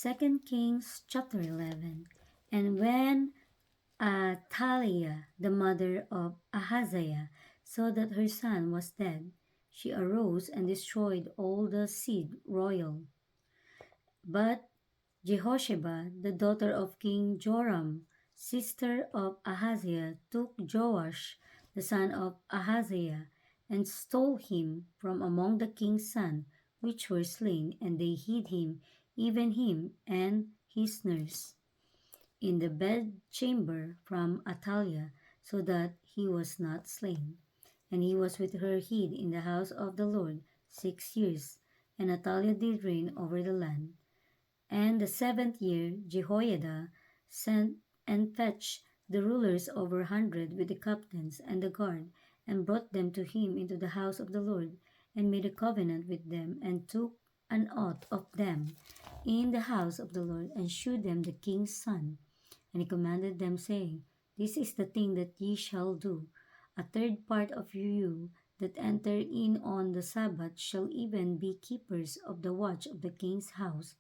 2 Kings chapter 11. And when Athaliah, the mother of Ahaziah, saw that her son was dead, she arose and destroyed all the seed royal. But Jehosheba, the daughter of King Joram, sister of Ahaziah, took Joash, the son of Ahaziah, and stole him from among the king's sons, which were slain, and they hid him, even him and his nurse, in the bedchamber from Athaliah, so that he was not slain. And he was with her hid in the house of the Lord 6 years, and Athaliah did reign over the land. And the 7th year Jehoiada sent and fetched the rulers over 100 with the captains and the guard, and brought them to him into the house of the Lord, and made a covenant with them, and took an oath of them in the house of the Lord, and shewed them the king's son. And he commanded them, saying, This is the thing that ye shall do. A third part of you that enter in on the Sabbath shall even be keepers of the watch of the king's house,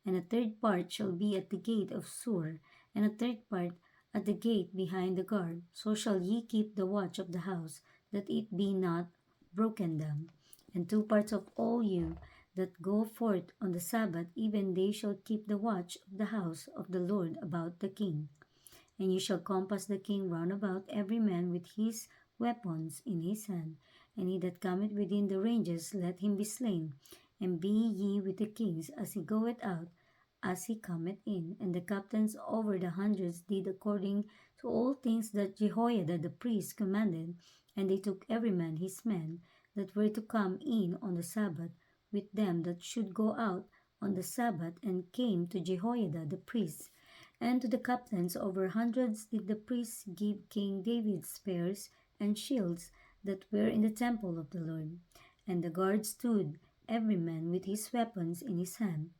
and a third part shall be at the gate of Sur, and a third part at the gate behind the guard. So shall ye keep the watch of the house, that it be not broken down. And 2 parts of all you that go forth on the Sabbath, even they shall keep the watch of the house of the Lord about the king. And you shall compass the king round about, every man with his weapons in his hand. And he that cometh within the ranges, let him be slain. And be ye with the kings as he goeth out, as he cometh in. And the captains over the hundreds did according to all things that Jehoiada the priest commanded. And they took every man his men that were to come in on the Sabbath, with them that should go out on the Sabbath, and came to Jehoiada the priest. And to the captains over hundreds did the priests give King David spears and shields that were in the temple of the Lord. And the guard stood, every man with his weapons in his hand,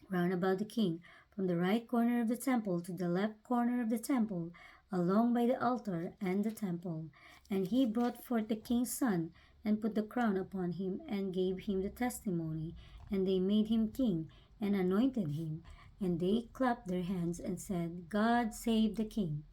round about the king, from the right corner of the temple to the left corner of the temple, along by the altar and the temple. And he brought forth the king's son, and put the crown upon him, and gave him the testimony. And they made him king, and anointed him. And they clapped their hands, and said, God save the king.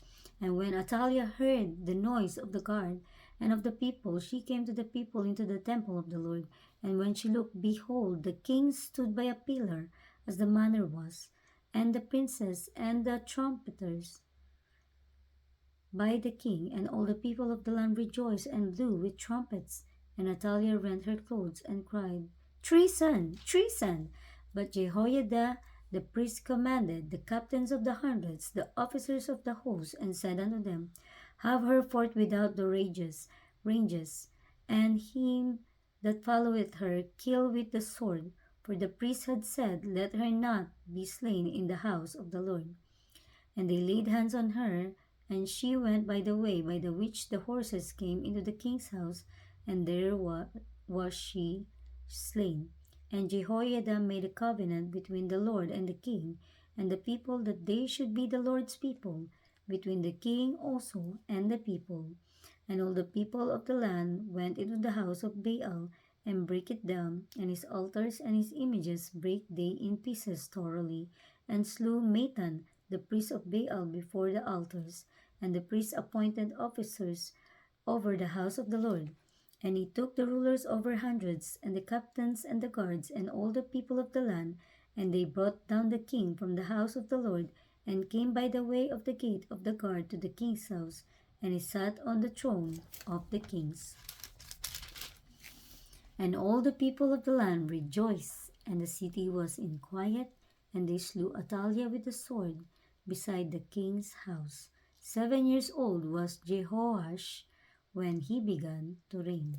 And when Athaliah heard the noise of the guard and of the people, she came to the people into the temple of the Lord. And when she looked, behold, the king stood by a pillar, as the manner was, and the princes and the trumpeters by the king, and all the people of the land rejoiced and blew with trumpets. And Athaliah rent her clothes and cried, Treason! Treason! But Jehoiada the priest commanded the captains of the hundreds, the officers of the host, and said unto them, Have her forth without the ranges, and him that followeth her kill with the sword. For the priest had said, Let her not be slain in the house of the Lord. And they laid hands on her, and she went by the way by the which the horses came into the king's house, and there was she slain. And Jehoiada made a covenant between the Lord and the king and the people, that they should be the Lord's people, between the king also and the people. And all the people of the land went into the house of Baal, and brake it down, and his altars and his images brake they in pieces thoroughly, and slew Mathan the priest of Baal before the altars. And the priest appointed officers over the house of the Lord. And he took the rulers over hundreds, and the captains and the guards, and all the people of the land, and they brought down the king from the house of the Lord, and came by the way of the gate of the guard to the king's house, and he sat on the throne of the kings. And all the people of the land rejoiced, and the city was in quiet, and they slew Athaliah with the sword beside the king's house. 7 years old was Jehoash when he began to reign.